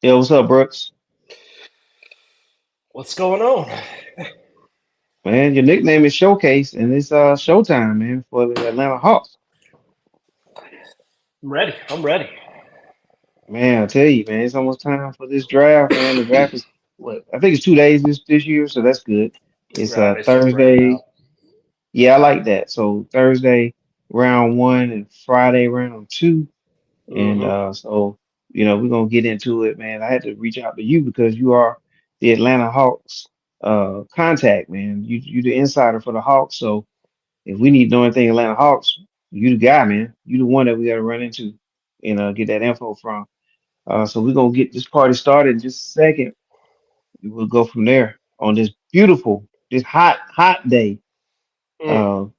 Yo, what's up, Brooks? What's going on? Man, your nickname is Showcase, and it's showtime, man, for the Atlanta Hawks. I'm ready. I'm ready. Man, I tell you, man, it's almost time for this draft, man. The draft is what I think it's 2 days this year, so that's good. It's Right, it's spread it Thursday. out. Yeah, I like that. So Thursday round one and Friday round two, and Mm-hmm. we're gonna get into it, man. I had to reach out to you because you are the Atlanta Hawks contact, man. You the insider for the Hawks, so. If we need to know anything Atlanta Hawks, you the guy, man. You the one that we got to run into and get that info from. So we're gonna get this party started in just a second. We'll go from there on this beautiful, this hot day, Mm. uh,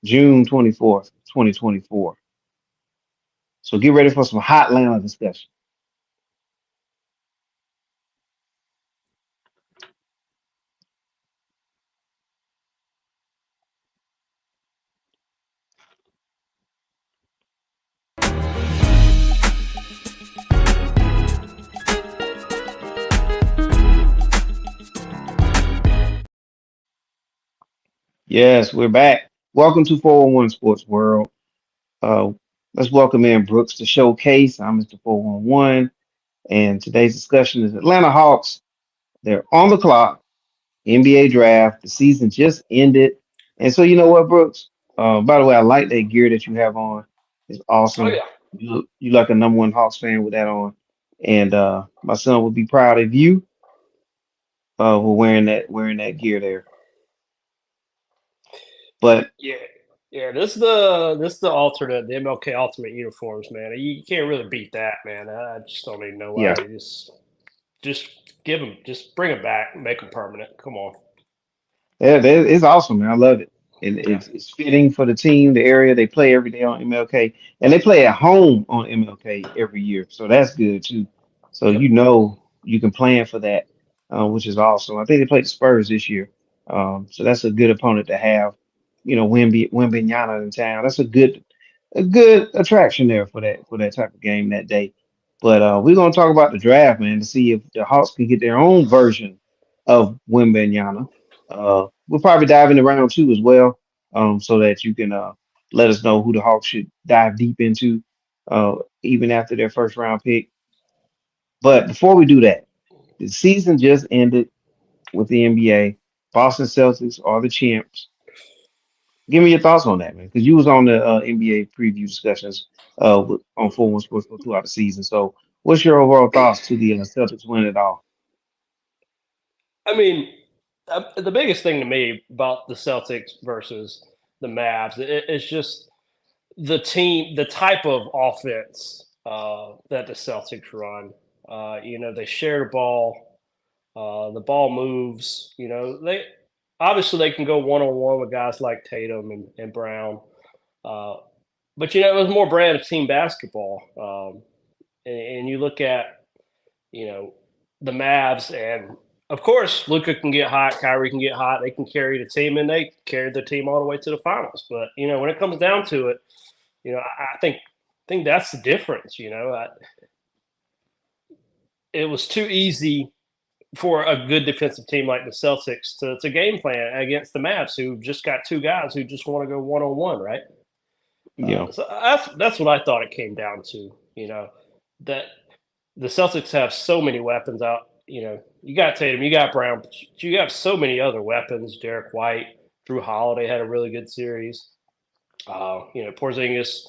June 24th, 2024. So get ready for some hot Atlanta discussion. Yes, we're back. Welcome to 411 Sports World. Uh, let's welcome in Brooks to Showcase. I'm Mr. 411, and today's discussion is Atlanta Hawks. They're on the clock. NBA draft. The season just ended. And so you know what, Brooks? By the way, I like that gear that you have on. It's Oh awesome. yeah. You like a number one Hawks fan with that on. And my son would be proud of you for wearing that gear there. But Yeah. Yeah. This the alternate, the MLK Ultimate uniforms, man. You can't really beat that, man. I just don't even know yeah, why. Just give them, just bring them back, make them permanent. Come on. it's awesome, man. I love it. And Yeah. it's fitting for the team, the area they play every day on MLK, and they play at home on MLK every year, so that's good too. So Yep. you can plan for that, which is awesome. I think they played the Spurs this year, so that's a good opponent to have. Wimbygnana in town. That's a good attraction there for that type of game that day. But we're gonna talk about the draft, man, to see if the Hawks can get their own version of Wimbygnana. We'll probably dive into round two as well, so that you can let us know who the Hawks should dive deep into, even after their first round pick. But before we do that, the season just ended with the NBA. Boston Celtics are the champs. Give me your thoughts on that, man, because you was on the NBA preview discussions on 4-1 Sports throughout the season. So, what's your overall thoughts to the Celtics win it all? I mean, the biggest thing to me about the Celtics versus the Mavs, it's just the type of offense that the Celtics run. They share the ball. The ball moves. They obviously they can go one on one with guys like Tatum and Brown. Uh, but it was more brand of team basketball. And you look at you know the Mavs, and of course Luca can get hot, Kyrie can get hot. They can carry the team, and they carried the team all the way to the finals. But when it comes down to it, I think that's the difference. It was too easy for a good defensive team like the Celtics to game plan against the Mavs, who just got two guys who just want to go one on one, right? Yeah, So that's what I thought it came down to. That the Celtics have so many weapons out. You got Tatum, you got Brown, but you got so many other weapons. Derek White, Drew Holiday had a really good series. Porzingis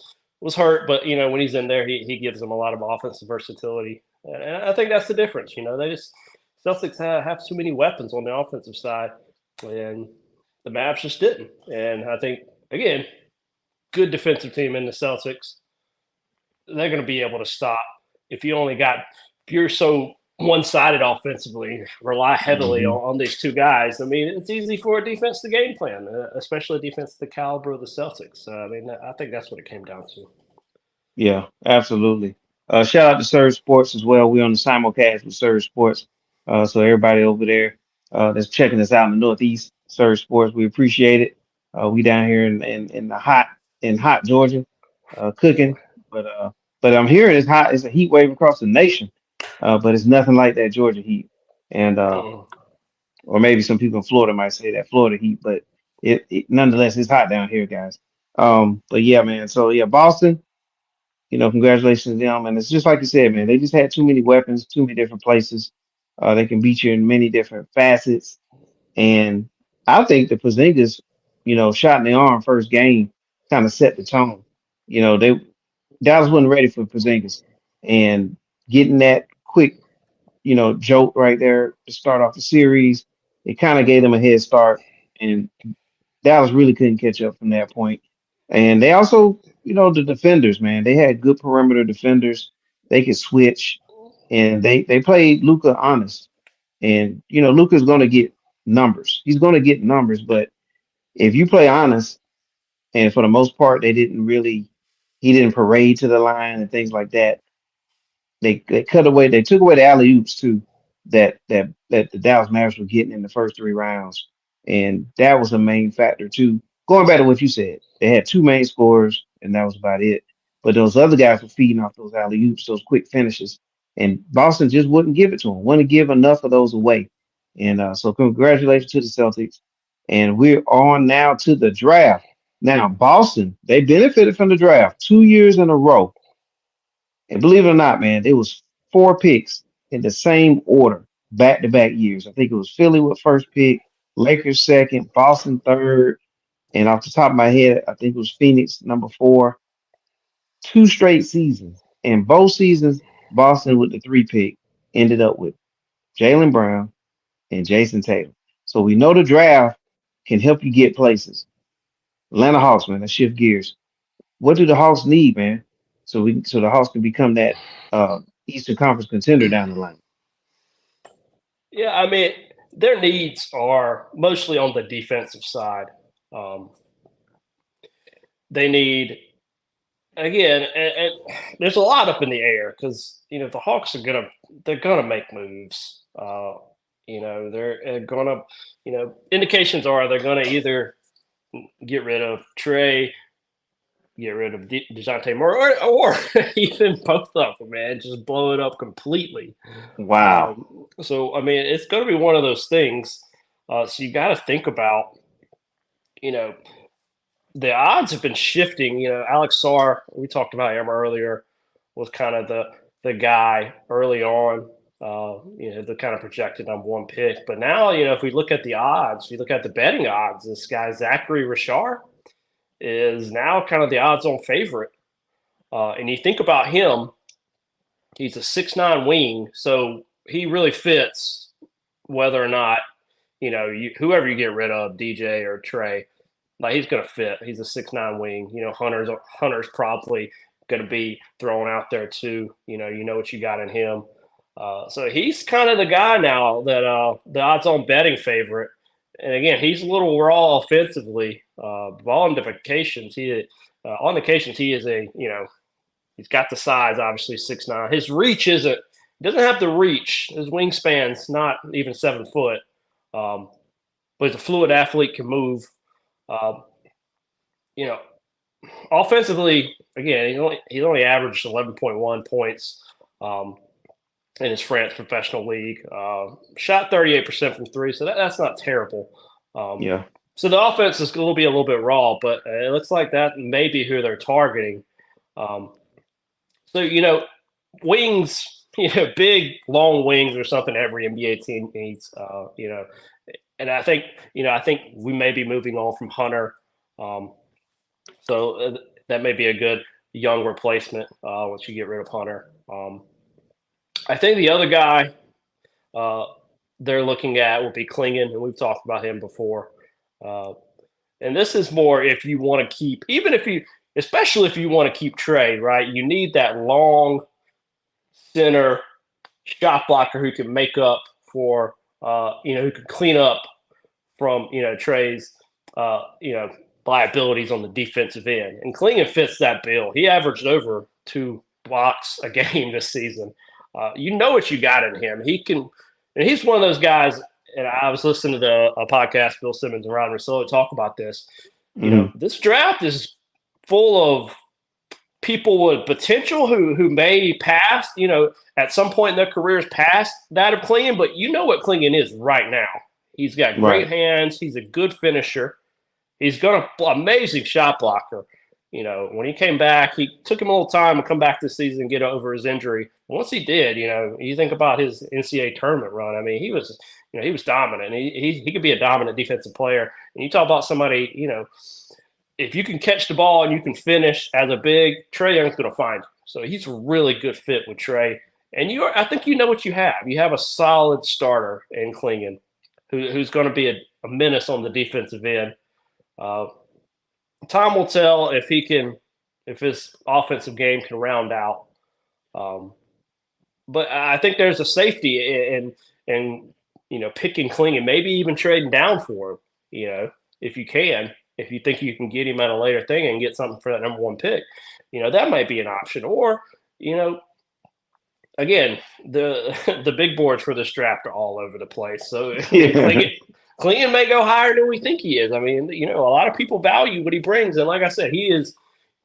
was hurt, but when he's in there, he gives them a lot of offensive versatility, and I think that's the difference. They just Celtics have too many weapons on the offensive side, and the Mavs just didn't. And I think again, good defensive team in the Celtics, they're going to be able to stop if you only got if you're so one-sided offensively, rely heavily hmm on these two guys. I mean, it's easy for a defense to game plan, especially a defense the caliber of the Celtics. I mean, I think that's what it came down to. yeah, absolutely. Shout out to Surge Sports as well. We're on the simulcast with Surge Sports. So everybody over there that's checking us out in the Northeast, Surge Sports, we appreciate it. We down here in the hot Georgia, cooking, but I'm hearing it's hot. It's a heat wave across the nation. but it's nothing like that Georgia Heat. And Mm. or maybe some people in Florida might say that Florida Heat, but nonetheless it's hot down here, guys. But yeah, man. So yeah, Boston. Congratulations to them. And it's just like you said, man. They just had too many weapons, too many different places. They can beat you in many different facets. And I think the Porzingis, shot in the arm first game kind of set the tone. They Dallas wasn't ready for Porzingis, and getting that quick, jolt right there to start off the series, it kind of gave them a head start, and Dallas really couldn't catch up from that point. And they also, the defenders, man, they had good perimeter defenders. They could switch, and they played Luca honest. And Luca's going to get numbers. He's going to get numbers, but if you play honest, and for the most part, he didn't parade to the line and things like that. They took away the alley oops too that the Dallas Mavericks were getting in the first three rounds, and that was a main factor too. Going back to what you said, they had two main scorers, and that was about it. But those other guys were feeding off those alley oops, those quick finishes, and Boston just wouldn't give it to them. Wouldn't give enough of those away. And so, congratulations to the Celtics. And we're on now to the draft. Now, Boston, they benefited from the draft 2 years in a row. And believe it or not, man, there was four picks in the same order, back to back years. I think it was Philly with first pick, Lakers second, Boston third, and off the top of my head, I think it was Phoenix number four. Two straight seasons, and both seasons, Boston with the three pick ended up with Jalen Brown and Jason Tatum. So we know the draft can help you get places. Atlanta Hawks, man, let's shift gears. What do the Hawks need, man? So the Hawks can become that Eastern Conference contender down the line. Yeah, I mean, their needs are mostly on the defensive side. Um, they need again, and there's a lot up in the air because the Hawks they're gonna make moves. They're gonna indications are they're gonna either get rid of Trey, get rid of Dejounte Murray, or even both of them, man, just blow it up completely. Wow. So I mean, it's going to be one of those things. So you got to think about, you know, the odds have been shifting. Alex Sarr, we talked about him earlier, was kind of the guy early on. The kind of projected number one pick. But now, if we look at the odds, if you look at the betting odds, this guy Zachary Richard is now kind of the odds-on favorite. And you think about him, he's a 6'9" wing, so he really fits whether or not, whoever you get rid of, DJ or Trey, like he's going to fit. He's a 6'9" wing. Hunter's probably going to be thrown out there too. You know what you got in him. So he's kind of the guy now that the odds-on betting favorite. And again, he's a little raw offensively. On occasions, he is he's got the size, obviously 6'9". His reach doesn't have the reach. His wingspan's not even 7 foot. But he's a fluid athlete, can move. You know, offensively, again, he's only averaged 11.1 points in his France professional league. Shot 38% from three, so that's not terrible. Yeah. So the offense is going to be a little bit raw, but it looks like that may be who they're targeting. So wings, big long wings are something every NBA team needs. And I think we may be moving on from Hunter. So that may be a good young replacement once you get rid of Hunter. I think the other guy they're looking at will be Klingon, and we've talked about him before. And this is more if you want to keep, especially if you want to keep Trey, right? You need that long center shot blocker who can make up for, who can clean up from, Trey's, liabilities on the defensive end. And Klingon fits that bill. He averaged over 2 blocks a game this season. You know what you got in him. And he's one of those guys. And I was listening to a podcast, Bill Simmons and Ron Russillo talk about this. Mm-hmm. This draft is full of people with potential who may pass, at some point in their careers past that of Clingan, but you know what Clingan is right now. He's got great Right. hands. He's a good finisher. He's got an amazing shot blocker. When he came back, he took him a little time to come back this season and get over his injury. Once he did, you think about his NCAA tournament run. I mean, he was dominant. He could be a dominant defensive player. And you talk about somebody, if you can catch the ball and you can finish as a big, Trae Young's going to find you. So he's a really good fit with Trae. And I think you know what you have. You have a solid starter in Clingan who's going to be a menace on the defensive end. Time will tell if his offensive game can round out. But I think there's a safety in picking Clingan, maybe even trading down for him. If you can, if you think you can get him at a later thing and get something for that number one pick, that might be an option. Or again, the big boards for this draft are all over the place. So Yeah. Clingan may go higher than we think he is. I mean, a lot of people value what he brings, and like I said, he is.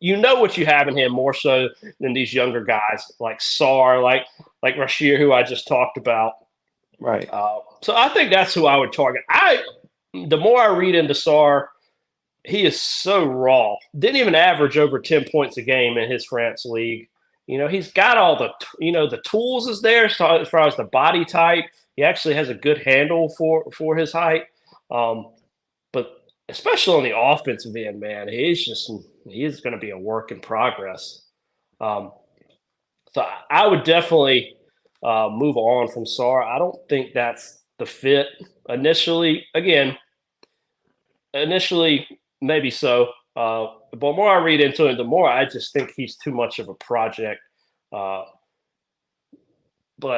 What you have in him more so than these younger guys like Sar, like Rashir, who I just talked about. Right. So I think that's who I would target. The more I read into Sar, he is so raw. Didn't even average over 10 points a game in his France league. He's got all the tools is there as far as the body type. He actually has a good handle for his height. But especially on the offensive end, man, he is going to be a work in progress. So I would definitely move on from Sar. I don't think that's the fit initially. Again, maybe so. The more I read into it, the more I just think he's too much of a project. But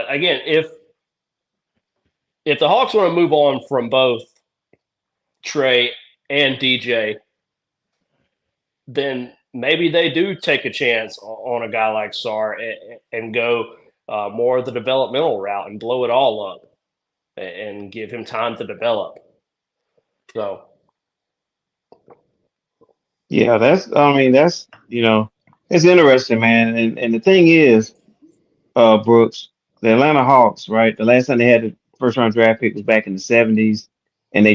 again, if the Hawks want to move on from both Trae and DJ, then maybe they do take a chance on a guy like Sar and go more of the developmental route and blow it all up and give him time to develop. So. Yeah, that's it's interesting, man. And the thing is, Brooks, the Atlanta Hawks, right? The last time they had the first round draft pick was back in the 70s, and they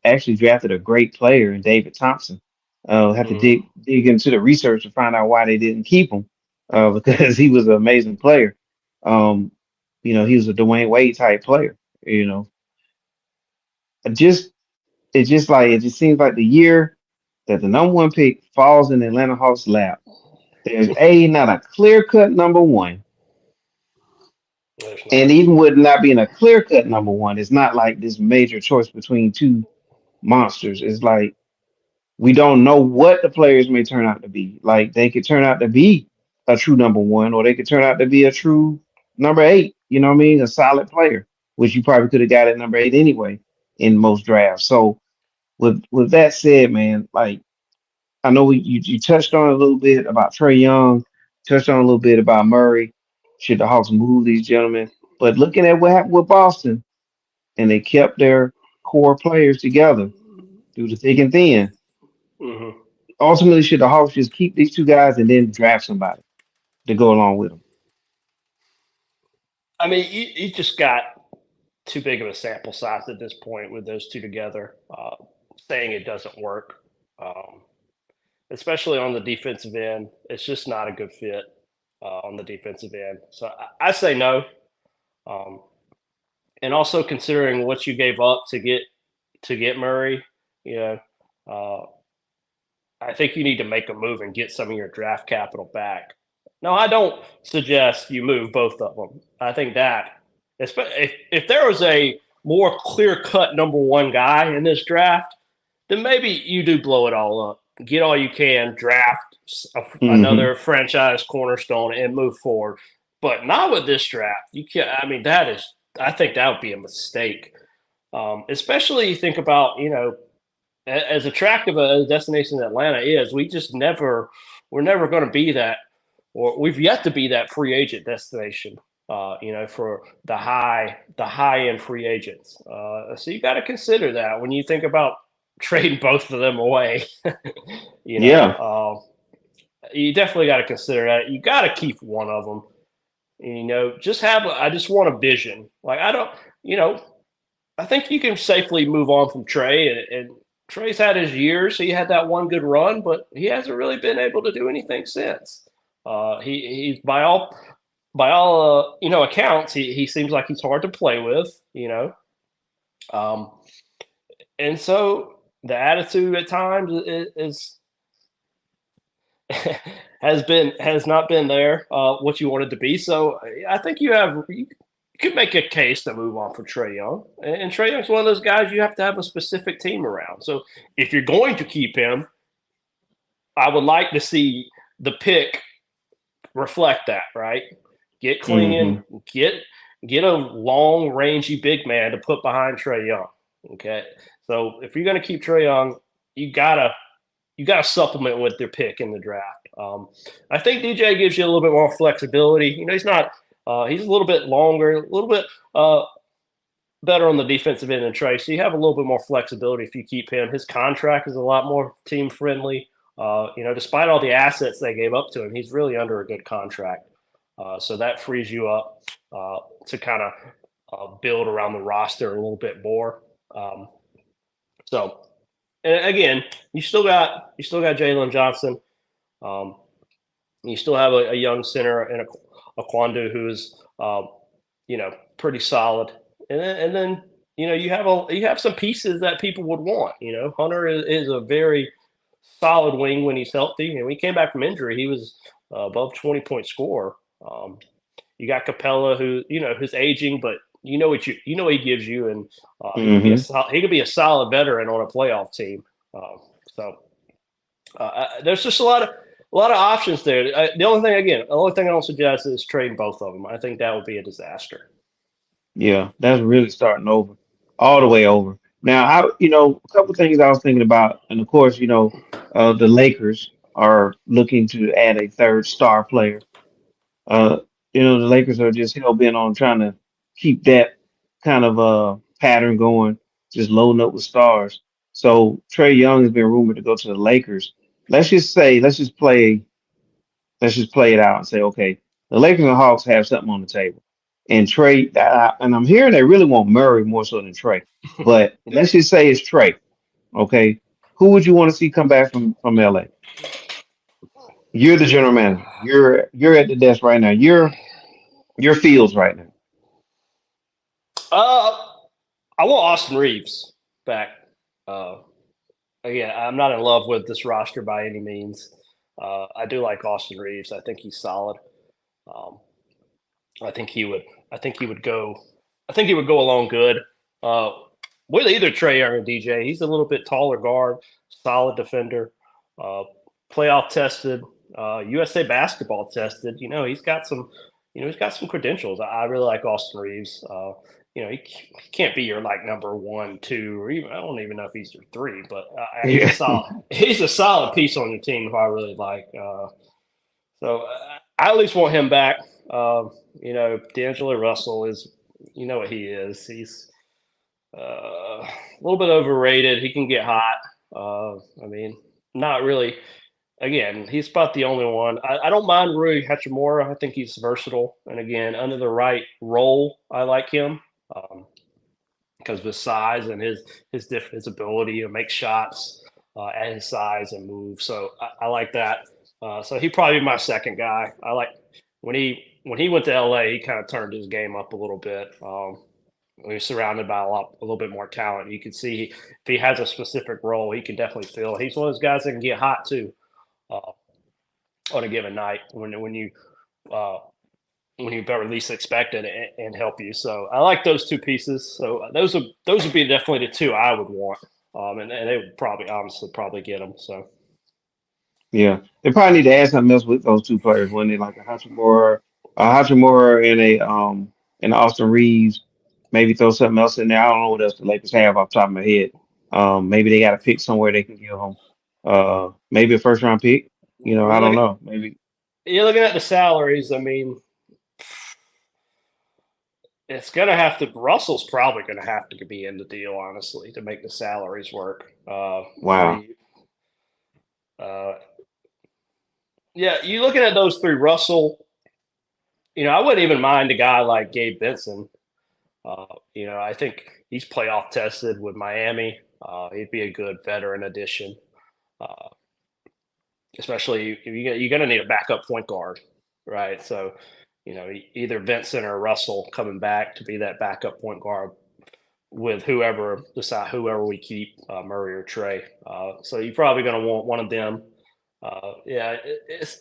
actually drafted a great player in David Thompson. Have to Mm-hmm. dig into the research to find out why they didn't keep him, because he was an amazing player. Um, he was a Dwayne Wade type player. It just it just seems like the year that the number one pick falls in the Atlanta Hawks lap. There's not a clear cut number one. There's And not. even with not being a clear cut number one, it's not like this major choice between two monsters. It's like we don't know what the players may turn out to be. Like they could turn out to be a true number one, or they could turn out to be a true number eight. You know what I mean? A solid player, which you probably could have got at number eight anyway in most drafts. So with that said, man, like I know you touched on a little bit about Trey Young, touched on a little bit about Murray. Should the Hawks move these gentlemen? But looking at what happened with Boston, and they kept their core players together through the thick and thin. Mm-hmm. Ultimately, should the Hawks just keep these two guys and then draft somebody to go along with them? I mean, you just got too big of a sample size at this point with those two together, saying it doesn't work. Um, Especially on the defensive end. It's just not a good fit on the defensive end. So I say no. Um, and also considering what you gave up to get Murray, you know, uh, I think you need to make a move and get some of your draft capital back. No, I don't suggest you move both of them. I think that if there was a more clear cut number one guy in this draft, then maybe you do blow it all up, get all you can, draft Hmm. another franchise cornerstone, and move forward. But not with this draft. You can't. I mean, I think that would be a mistake. Especially you think about, as attractive a destination as Atlanta is, we're never going to be that, or we've yet to be that free agent destination. For the high end free agents. So you got to consider that when you think about trading both of them away. you know, Yeah. uh, you definitely got to consider that. You got to keep one of them. Just I just want a vision. Like I don't, you know, I think you can safely move on from Trey, and Trey's had his years. He had that one good run, but he hasn't really been able to do anything since. He's by all accounts, he seems like he's hard to play with. Um, and so the attitude at times is has not been there what you wanted to be. So I think you could make a case to move on for Trey Young, and Trey Young's one of those guys you have to have a specific team around. So if you're going to keep him, I would like to see the pick reflect that, right? Get Hmm. Klingon, get a long rangy big man to put behind Trey Young. Okay, so if you're going to keep Trey Young, you gotta supplement with their pick in the draft. I think DJ gives you a little bit more flexibility. He's not he's a little bit longer, a little bit better on the defensive end than Trey, so you have a little bit more flexibility if you keep him. His contract is a lot more team friendly. Despite all the assets they gave up to him, he's really under a good contract. So that frees you up to kind of build around the roster a little bit more. So, and again, you still got Jalen Johnson. Um, you still have a young center and a Quandu who's pretty solid, and then you have some pieces that people would want. Hunter is a very solid wing when he's healthy, and when he came back from injury, he was above 20-point score. You got Capella, who's aging, but what he gives you, and Hmm. he could be a solid veteran on a playoff team. So there's just a lot of options there. The only thing I don't suggest is trading both of them. I think that would be a disaster. Yeah, that's really starting over, all the way over. Now, a couple things I was thinking about, and of course, the Lakers are looking to add a third star player. Uh, the Lakers are just hell bent on trying to keep that kind of pattern going, just loading up with stars. So Trey Young has been rumored to go to the Lakers. Let's just play it out and say, okay, the Lakers and Hawks have something on the table, and and I'm hearing they really want Murray more so than Trey, but let's just say it's Trey. Okay, who would you want to see come back from LA? You're the general manager. You're at the desk right now. You're Fields right now. Uh, I want Austin Reeves back. Uh, Again, I'm not in love with this roster by any means. I do like Austin Reeves. I think he's solid. Um, I think he would. I think he would go. I think he would go along good uh, with either Trey or DJ. He's a little bit taller guard, solid defender, uh, playoff tested, USA basketball tested. He's got some credentials. I really like Austin Reeves. He can't be your like number one, two, or even I don't even know if he's your three, but he's a Yeah. solid. He's a solid piece on your team who I really like. So I at least want him back. D'Angelo Russell is, what he is. He's a little bit overrated. He can get hot. I mean, not really. Again, he's about the only one. I don't mind Rui Hachimura. I think he's versatile, and again, under the right role, I like him because of his size and his ability to make shots at his size and move. So I like that. So he'd probably be my second guy. I like when he went to LA, he kind of turned his game up a little bit. When he's surrounded by a little bit more talent, you can see if he has a specific role, he can definitely fill. He's one of those guys that can get hot too uh, on a given night uh, when you better least expect it and help you. So I like those two pieces. So those would be definitely the two I would want. And they would probably honestly probably get them. So Yeah, they probably need to add something else with those two players, wouldn't they? Like a Hachimura and Austin Reeves. Maybe throw something else in there. I don't know what else the Lakers have off the top of my head. Maybe they got to pick somewhere they can give them. Maybe a first round pick. I don't look, know. Maybe. you're looking at the salaries. I mean, it's gonna have to. Russell's probably gonna have to be in the deal, honestly, to make the salaries work. Wow. Reed, uh, Yeah, you looking at those three, Russell. I wouldn't even mind a guy like Gabe Benson. I think he's playoff tested with Miami. He'd be a good veteran addition, uh, especially if you're going to need a backup point guard, right? So, either Vincent or Russell coming back to be that backup point guard with whoever we keep, Murray or Trey. So you're probably going to want one of them. Yeah, it's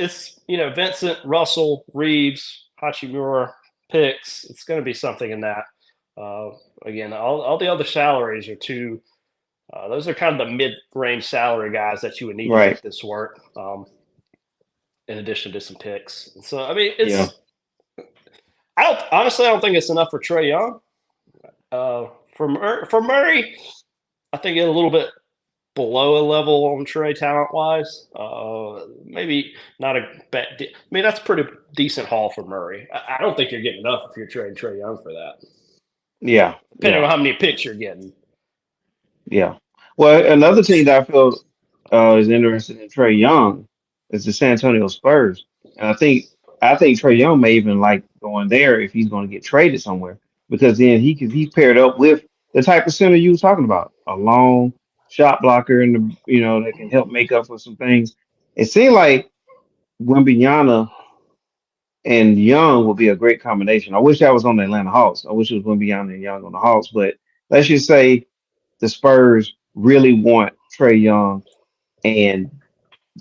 Vincent, Russell, Reeves, Hachimura, picks. It's going to be something in that. Uh, Again, all the other salaries are too. Those are kind of the mid-range salary guys that you would need to Right. make this work. In addition to some picks, so I mean, Yeah. I don't think it's enough for Trey Young. For Murray, I think it's a little bit below a level on Trey talent wise. Maybe not a bad. I mean, that's a pretty decent haul for Murray. I don't think you're getting enough if you're trading Trey Young for that, Yeah. depending Yeah. on how many picks you're getting. Yeah. Well, another team that I feel is interested in Trey Young is the San Antonio Spurs, and I think Trey Young may even like going there if he's going to get traded somewhere because then he's paired up with the type of center you was talking about, a long shot blocker and that can help make up for some things. It seemed like Wembanyama and Young would be a great combination. I wish I was on the Atlanta Hawks. I wish it was Wembanyama and Young on the Hawks, but let's just say the Spurs really want Trey Young, and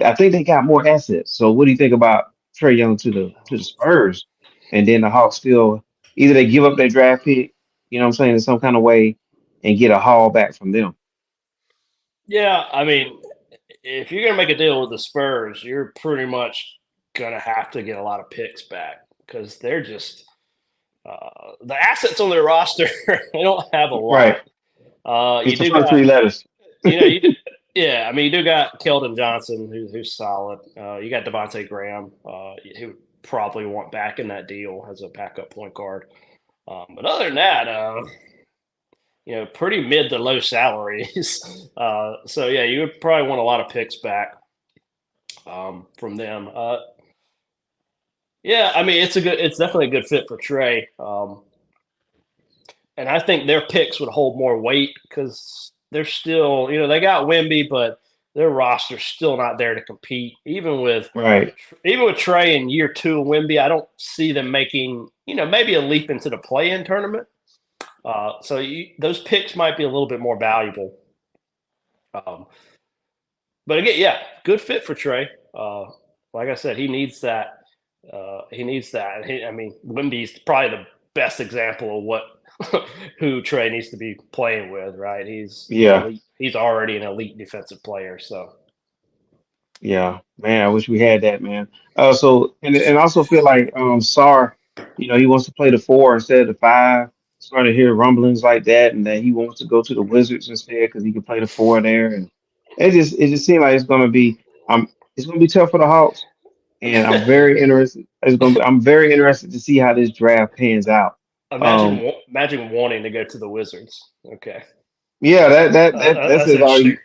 I think they got more assets. So what do you think about Trey Young to the Spurs, and then the Hawks still either they give up their draft pick, what I'm saying, in some kind of way, and get a haul back from them. Yeah, I mean, if you're gonna make a deal with the Spurs, you're pretty much gonna have to get a lot of picks back because they're just the assets on their roster. They don't have a Right. lot. You It's the do first got, three letters. you do, yeah. I mean, you do got Keldon Johnson, who's solid. You got Devontae Graham, who would probably want back in that deal as a backup point guard. But other than that, pretty mid to low salaries. So yeah, you would probably want a lot of picks back from them. Yeah, I mean, it's definitely a good fit for Trey. And I think their picks would hold more weight because they're still, they got Wimby, but their roster's still not there to compete. Right. Even with Trey in year two of Wimby, I don't see them making, maybe a leap into the play-in tournament. So those picks might be a little bit more valuable. Um, but again, yeah, good fit for Trey. Like I said, he needs that. He needs that. I mean, Wimby's probably the best example of what who Trey needs to be playing with, right? He's an Yeah. elite. He's already an elite defensive player. So Yeah. Man, I wish we had that, man. So and also feel like Sar, he wants to play the four instead of the five. Started to hear rumblings like that, and that he wants to go to the Wizards instead because he can play the four there. And it just seemed like it's gonna be tough for the Hawks, and I'm very interested. I'm very interested to see how this draft pans out. Um, imagine wanting to go to the Wizards. Okay, yeah, that's that's it. interesting.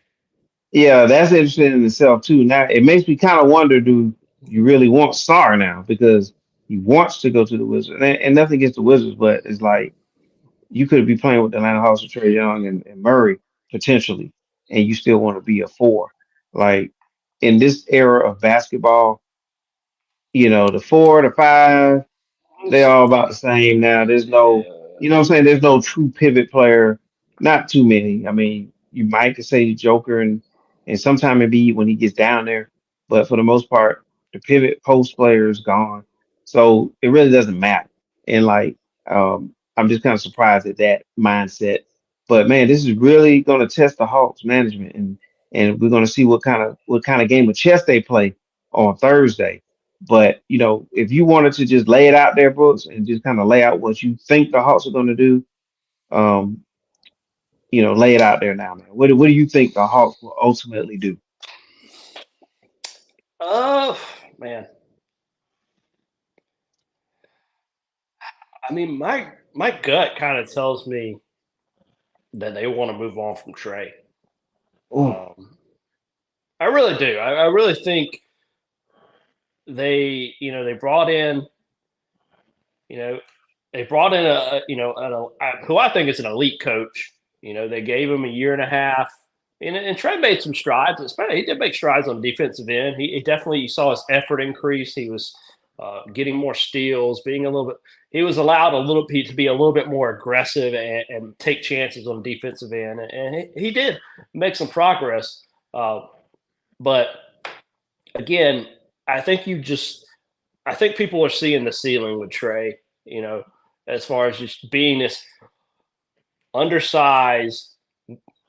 Yeah, that's interesting in itself too. Now it makes me kind of wonder: do you really want Sar now because he wants to go to the Wizards? And nothing against the Wizards, but it's like you could be playing with the Atlanta Hawks with Trey Young and Murray potentially, and you still want to be a four. Like in this era of basketball, the four, the five, they all about the same now. There's no, Yeah. you know what I'm saying? There's no true pivot player. Not too many. I mean, you might could say Joker and sometime maybe when he gets down there, but for the most part, the pivot post player is gone. So it really doesn't matter. And like, I'm just kind of surprised at that mindset. But man, this is really going to test the Hawks management, and we're going to see what kind of game of chess they play on Thursday. But if you wanted to just lay it out there, Brooks, and just kind of lay out what you think the Hawks are going to do, um, lay it out there now, man. What do you think the Hawks will ultimately do? Oh man, I mean, my gut kind of tells me that they want to move on from Trey. Oh, Um, I really do. I really think they brought in, you know, they brought in who I think is an elite coach. They gave him a year and a half, and Trey made some strides. Especially, he did make strides on the defensive end. He definitely, you saw his effort increase. He was getting more steals, being a little bit. He was allowed a little bit to be a little bit more aggressive and take chances on the defensive end, and he did make some progress. But again, I think I think people are seeing the ceiling with Trey. As far as just being this undersized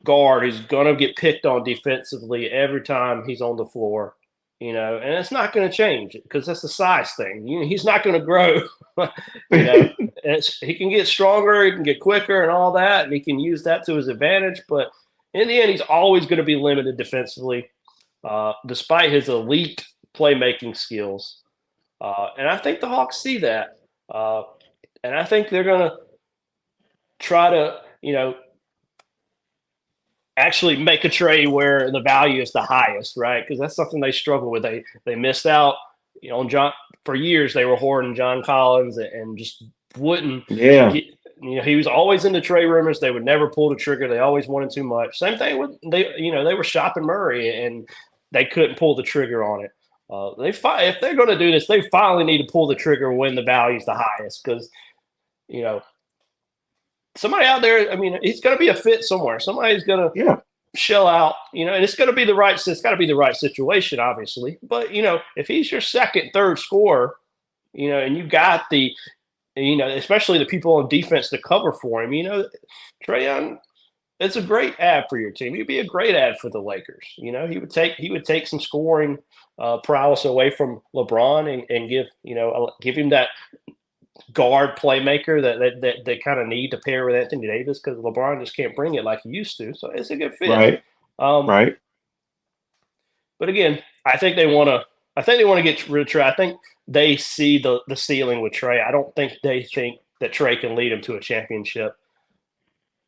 guard who's going to get picked on defensively every time he's on the floor. And it's not going to change because that's the size thing. He's not going to grow. He can get stronger, he can get quicker, and all that, and he can use that to his advantage. But in the end, he's always going to be limited defensively, despite his elite playmaking skills. And I think the Hawks see that, and I think they're going to try to, actually make a trade where the value is the highest, right? Because that's something they struggle with. They missed out, on John for years. They were hoarding John Collins and just wouldn't. Yeah. He was always in the trade rumors. They would never pull the trigger. They always wanted too much. Same thing with they were shopping Murray and they couldn't pull the trigger on it. If they're going to do this, they finally need to pull the trigger when the value is the highest because somebody out there, he's going to be a fit somewhere. Somebody's going to shell out, and it's going to be it's got to be the right situation, obviously. But, if he's your second, third scorer, and you got especially the people on defense to cover for him, Trae Young, it's a great ad for your team. He'd be a great ad for the Lakers. He would take some scoring prowess away from LeBron and give him that guard playmaker that they kind of need to pair with Anthony Davis because LeBron just can't bring it like he used to. So it's a good fit. Right. Right. But again, I think they want to get rid of Trey. I think they see the ceiling with Trey. I don't think they think that Trey can lead them to a championship.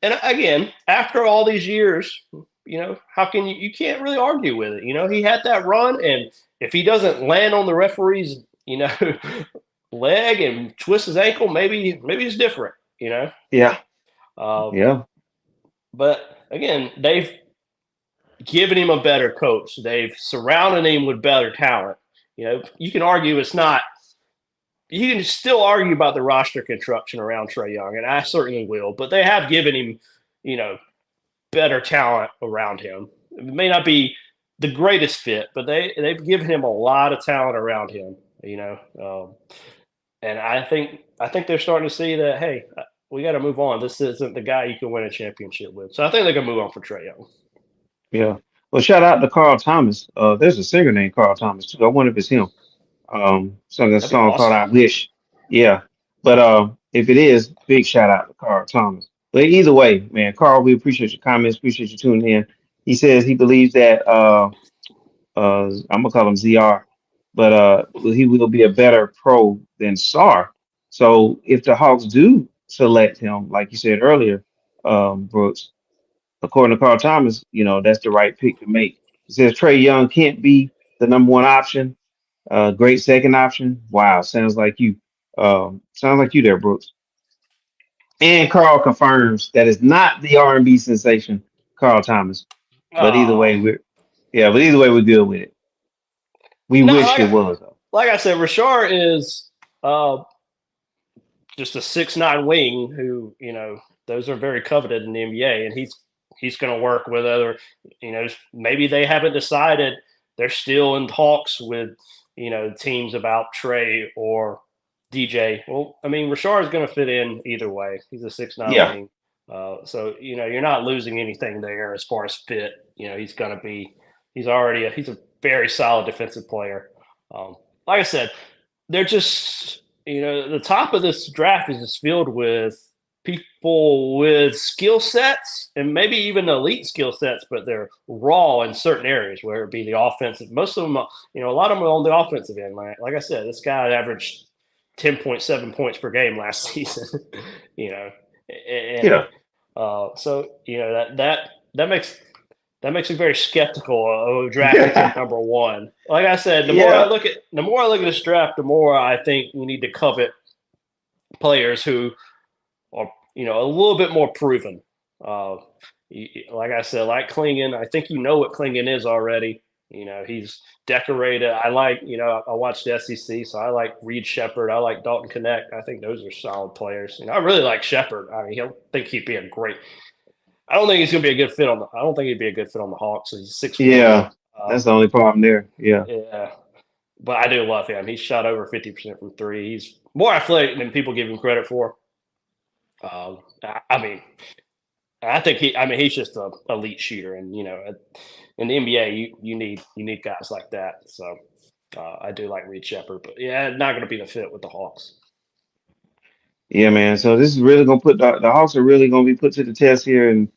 And again, after all these years, how can you can't really argue with it. He had that run, and if he doesn't land on the referee's, leg and twist his ankle, maybe it's different, Yeah. Yeah. But again, they've given him a better coach. They've surrounded him with better talent. You can argue it's not. You can still argue about the roster construction around Trae Young, and I certainly will. But they have given him, better talent around him. It may not be the greatest fit, but they've given him a lot of talent around him. And I think they're starting to see that, hey, we got to move on. This isn't the guy you can win a championship with. So I think they're going to move on for Trae Young. Yeah. Well, shout out to Carl Thomas. There's a singer named Carl Thomas too. I wonder if it's him. Sung a song awesome. called "I Wish." Yeah. But if it is, big shout out to Carl Thomas. But either way, man, Carl, we appreciate your comments. Appreciate you tuning in. He says he believes that I'm gonna call him ZR, but he will be a better pro than SAR. So if the Hawks do select him, like you said earlier, Brooks, according to Carl Thomas, that's the right pick to make. He says Trae Young can't be the number one option. Great second option. Wow, sounds like you. Sounds like you there, Brooks. And Carl confirms that it's not the R&B sensation, Carl Thomas. But either way, we're good with it. We wish it was though. Like I said, Rashard is just a 6'9" wing who, those are very coveted in the NBA, and he's going to work with other, maybe they haven't decided. They're still in talks with, teams about Trey or DJ. Well, Rashard is going to fit in either way. He's a 6'9" wing. So, you're not losing anything there as far as fit. He's a very solid defensive player. Like I said, they're just, the top of this draft is just filled with people with skill sets and maybe even elite skill sets, but they're raw in certain areas, where it be the offensive. Most of them, a lot of them are on the offensive end. Like I said, this guy averaged 10.7 points per game last season. So that makes that makes me very skeptical of drafting him number one. Like I said, Yeah, the more I look at this draft, the more I think you need to covet players who are a little bit more proven. Uh, like I said, like Klingon, I think you know what Klingon is already. He's decorated. I watched the SEC, so I like Reed Shepard. I like Dalton Connect. I think those are solid players. I really like Shepard. I mean, I think he'd be a great. I don't think he's going to be a good fit on the. I don't think he'd be a good fit on the Hawks. He's 6'1". yeah. That's the only problem there. Yeah. Yeah, but I do love him. He's shot over 50% from three. He's more athletic than people give him credit for. I mean, I think he's just a elite shooter, and in the NBA, you need guys like that. So I do like Reed Shepard, but yeah, not going to be the fit with the Hawks. Yeah, man. So this is really gonna put the Hawks are really gonna be put to the test here, and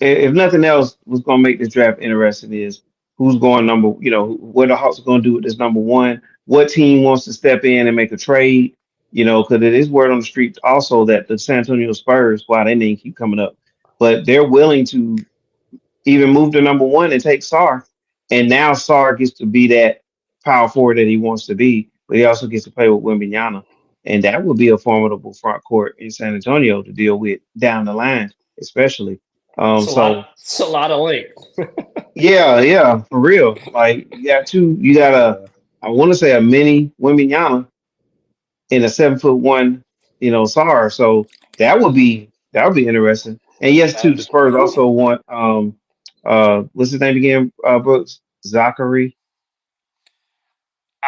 if nothing else, what's gonna make this draft interesting is who's going number, what the Hawks are gonna do with this number one. What team wants to step in and make a trade? Because it is word on the street also that the San Antonio Spurs, wow, they name keep coming up, but they're willing to even move to number one and take Sar. And now Sar gets to be that power forward that he wants to be, but he also gets to play with Wembanyama. And that would be a formidable front court in San Antonio to deal with down the line, especially. It's a lot. So It's a lot of length. yeah, yeah, for real. Like you got I want to say a mini Wembanyama in a 7'1", Sar. So that would be interesting. And yes, too, the Spurs also want what's his name again? Brooks Zachary.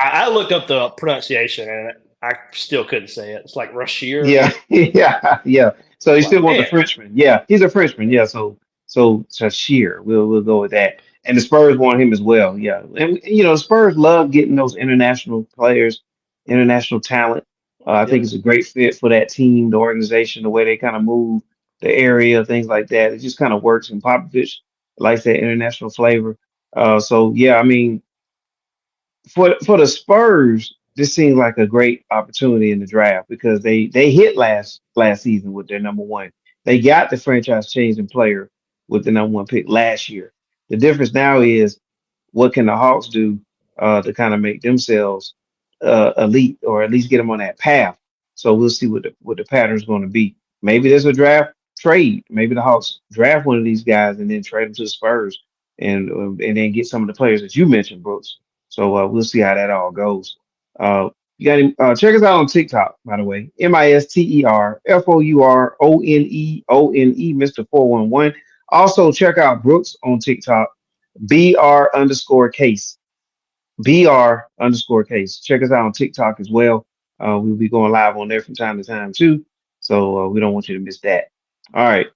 I looked up the pronunciation and I still couldn't say it. It's like Rashir. Yeah, yeah, yeah. So It's he like, still wants a man, Frenchman. Yeah, he's a Frenchman. Yeah, so Shashir, we'll go with that. And the Spurs want him as well. Yeah, and the Spurs love getting those international players, international talent. I think yep. it's a great fit for that team, the organization, the way they kind of move the area, things like that. It just kind of works. And Popovich likes that international flavor. So yeah, I mean, for the Spurs, this seems like a great opportunity in the draft because they hit last season with their number one. They got the franchise changing player with the number one pick last year. The difference now is what can the Hawks do to kind of make themselves elite or at least get them on that path. So we'll see what the pattern's going to be. Maybe there's a draft trade. Maybe the Hawks draft one of these guys and then trade them to the Spurs and then get some of the players that you mentioned, Brooks. So we'll see how that all goes. You got check us out on TikTok, by the way. MisterFourOne, Mr. 411. Also check out Brooks on TikTok, BR_case. BR_case. Check us out on TikTok as well. We'll be going live on there from time to time too. So we don't want you to miss that. All right.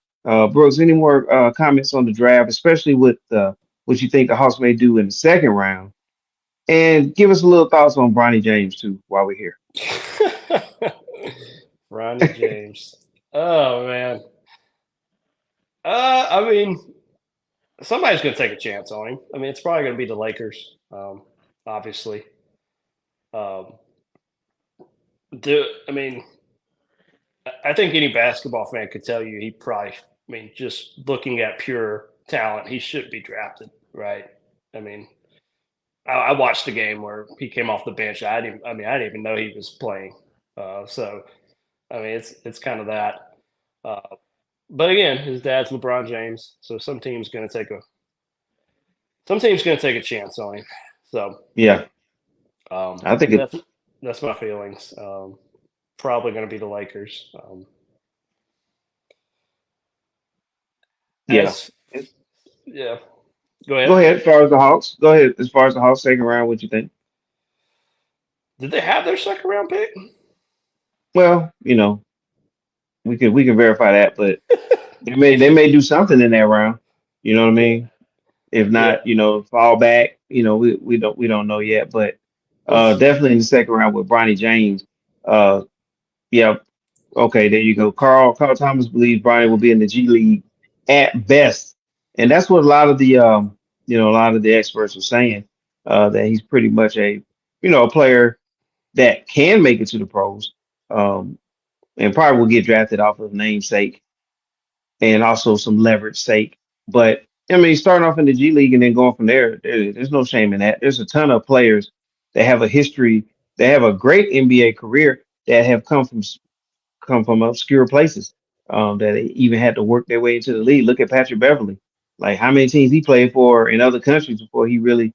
Brooks, any more comments on the draft, especially with what you think the Hawks may do in the second round? And give us a little thoughts on Bronny James too while we're here. Ronnie James. Oh man. I mean, somebody's going to take a chance on him. I mean, it's probably going to be the Lakers, obviously. Um, I mean, I think any basketball fan could tell you he probably. I mean, just looking at pure talent, he should be drafted, right? I mean, I watched the game where he came off the bench. I didn't even know he was playing. So, I mean, it's kind of that. Uh, but again, his dad's LeBron James, so some team's gonna take a chance on him. So Yeah, I think it. that's my feelings. Probably gonna be the Lakers. Yeah. As yeah, go Go ahead. ahead. As far as the Hawks, go ahead. As far as the Hawks second round, what you think? Did they have their second round pick? Well, we can verify that, but they may do something in that round. You know what I Yeah, mean? If yeah. not, fall back. We don't know yet, but Let's. definitely in the second round with Bronny James. Uh, yeah. Okay, there you go. Carl Thomas believes Bronny will be in the G League at best, and that's what a lot of the experts are saying. That he's pretty much a player that can make it to the pros, um, and probably will get drafted off of namesake and also some leverage sake. But I mean, starting off in the G League and then going from there's no shame in that. There's a ton of players that have a history, they have a great NBA career that have come from obscure places that they even had to work their way into the league. Look at Patrick Beverly. Like how many teams he played for in other countries before he really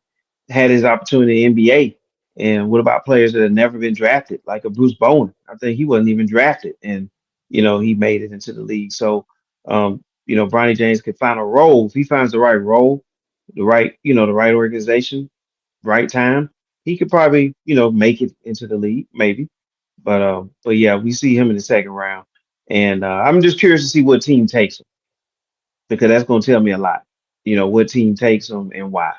had his opportunity in the NBA. And what about players that have never been drafted, like a Bruce Bowen? I think he wasn't even drafted, and he made it into the league. So, Bronny James could find a role if he finds the right role, the right organization, right time. He could probably, make it into the league, maybe. But yeah, we see him in the second round, and I'm just curious to see what team takes him because that's going to tell me a lot. What team takes him and why.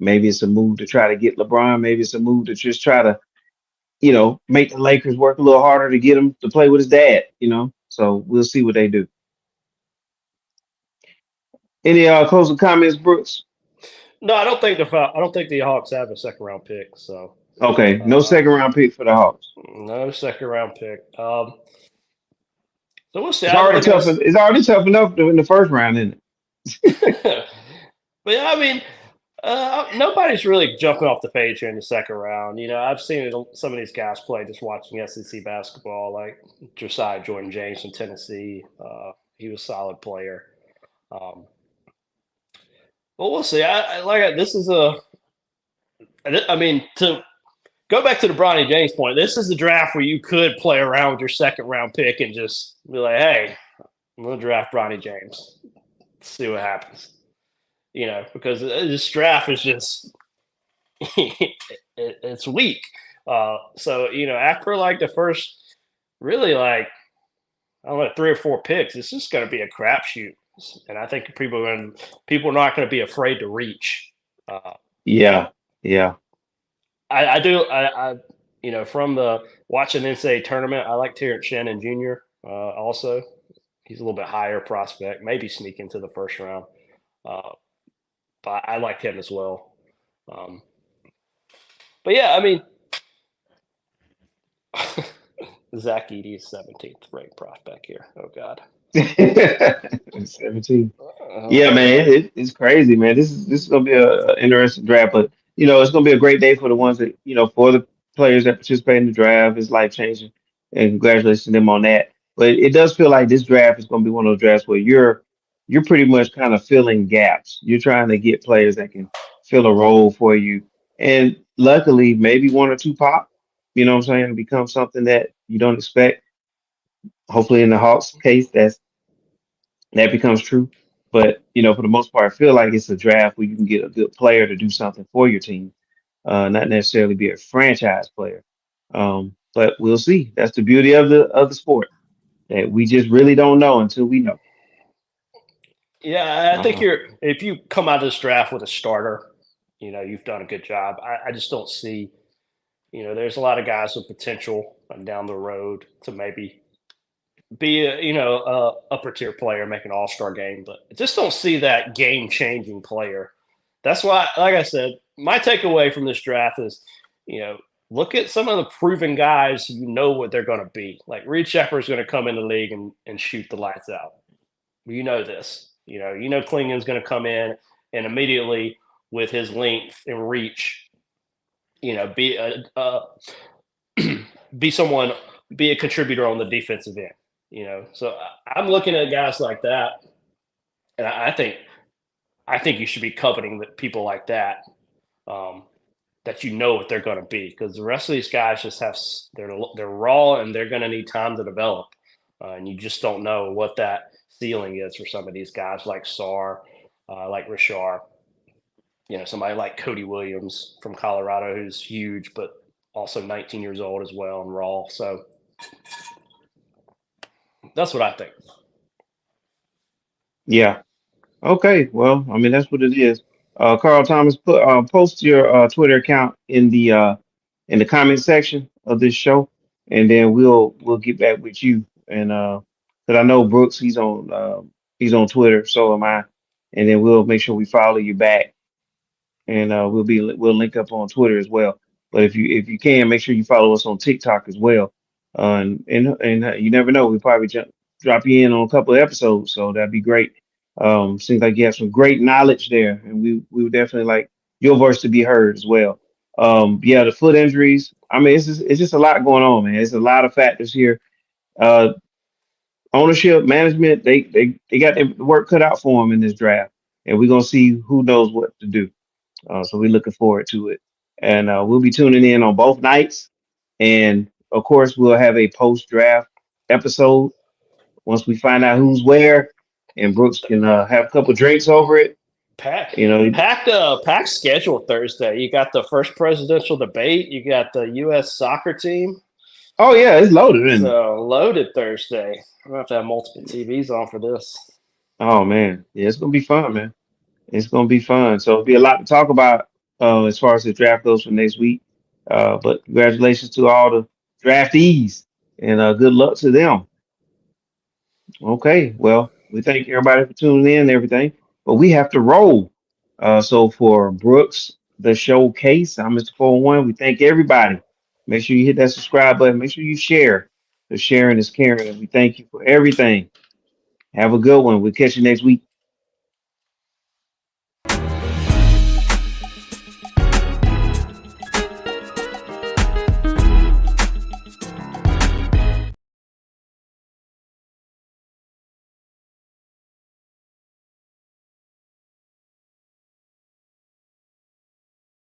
Maybe it's a move to try to get LeBron. Maybe it's a move to just try to, make the Lakers work a little harder to get him to play with his dad. So we'll see what they do. Any closing comments, Brooks? No, I don't think the Hawks have a second round pick. So Okay, no uh, second round pick for the Hawks. no second round pick. So we'll see. It's I already look at tough. this. It's already tough enough in the first round, isn't But yeah, I mean, nobody's really jumping off the page here in the second round. I've seen some of these guys play just watching SEC basketball, like Josiah Jordan James from Tennessee. He was a solid player. Um, but we'll see. This is I mean, to go back to the Bronny James point, this is the draft where you could play around with your second round pick and just be like, hey, I'm going to draft Bronny James. See what happens. Because this draft is just it's weak. So after like the first, really like I don't know 3 or 4 picks, it's just going to be a crapshoot, and I think people are not going to be afraid to reach. Uh, it? Yeah, yeah, I do from the watching the NCAA tournament, I like Terrence Shannon Jr. Also, he's a little bit higher prospect, maybe sneak into the first round. Uh, but I like him as well. Um, but yeah, I mean, Zach Edey is 17th ranked prospect here. Oh God. 17. Yeah, Oh man, God. it's crazy, man. This is gonna be a interesting draft, but it's gonna be a great day for the ones that for the players that participate in the draft. It's life changing, and congratulations to them on that. But it does feel like this draft is gonna be one of those drafts where you're pretty much kind of filling gaps. You're trying to get players that can fill a role for you, and luckily, maybe one or two pop. You know what I'm saying? Become something that you don't expect. Hopefully, in the Hawks case, that becomes true. But for the most part, I feel like it's a draft where you can get a good player to do something for your team, not necessarily be a franchise player. But we'll see. That's the beauty of the sport that we just really don't know until we know. Yeah, I think Uh, if you come out of this draft with a starter, you've done a good job. I just don't see, there's a lot of guys with potential down the road to maybe be a upper tier player, make an all star game, but I just don't see that game changing player. That's why, like I said, my takeaway from this draft is, you know, look at some of the proven guys. You know what they're going to be. Like Reed Shepard's going to come in the league and shoot the lights out. You know this. You know Klingon's going to come in and immediately with his length and reach, be be someone, be a contributor on the defensive end. So I'm looking at guys like that, and I think you should be coveting people like that. Um, that you know what they're going to be, because the rest of these guys just they're raw and they're going to need time to develop, and you just don't know what that ceiling is for some of these guys like Sar, like Rashard. Somebody like Cody Williams from Colorado, who's huge but also 19 years old as well and raw. So that's what I think. yeah. Okay. Well, I mean that's what it is. Carl Thomas, post your Twitter account in the comment section of this show, and then we'll get back with you. And because I know Brooks, he's on Twitter, so am I, and then we'll make sure we follow you back, and we'll link up on Twitter as well. But if you can, make sure you follow us on TikTok as well. And you never know, we probably drop you in on a couple of episodes, so that'd be great. Seems like you have some great knowledge there, and we would definitely like your voice to be heard as well. Yeah, the foot injuries. I mean, it's just a lot going on, man. It's a lot of factors here. Uh, Ownership, management, they got their work cut out for them in this draft, and we're gonna see who knows what to do. So we're looking forward to it, and we'll be tuning in on both nights, and of course we'll have a post draft episode once we find out who's where, and Brooks can have a couple drinks over it. Pack, You know, packed schedule Thursday. You got the first presidential debate. You got the U.S. soccer team. oh yeah, it's loaded, isn't it? So loaded Thursday. I'm gonna have to have multiple TVs on for this. Oh man, yeah, it's gonna be fun, man. It's gonna be fun. So it'll be a lot to talk about as far as the draft goes for next week. But congratulations to all the draftees, and good luck to them. Okay, well, we thank everybody for tuning in and everything, but we have to roll. So for Brooks, the showcase, I'm Mr. 401. We thank everybody. Make sure you hit that subscribe button. Make sure you share. The sharing is caring, and we thank you for everything. Have a good one. We'll catch you next week.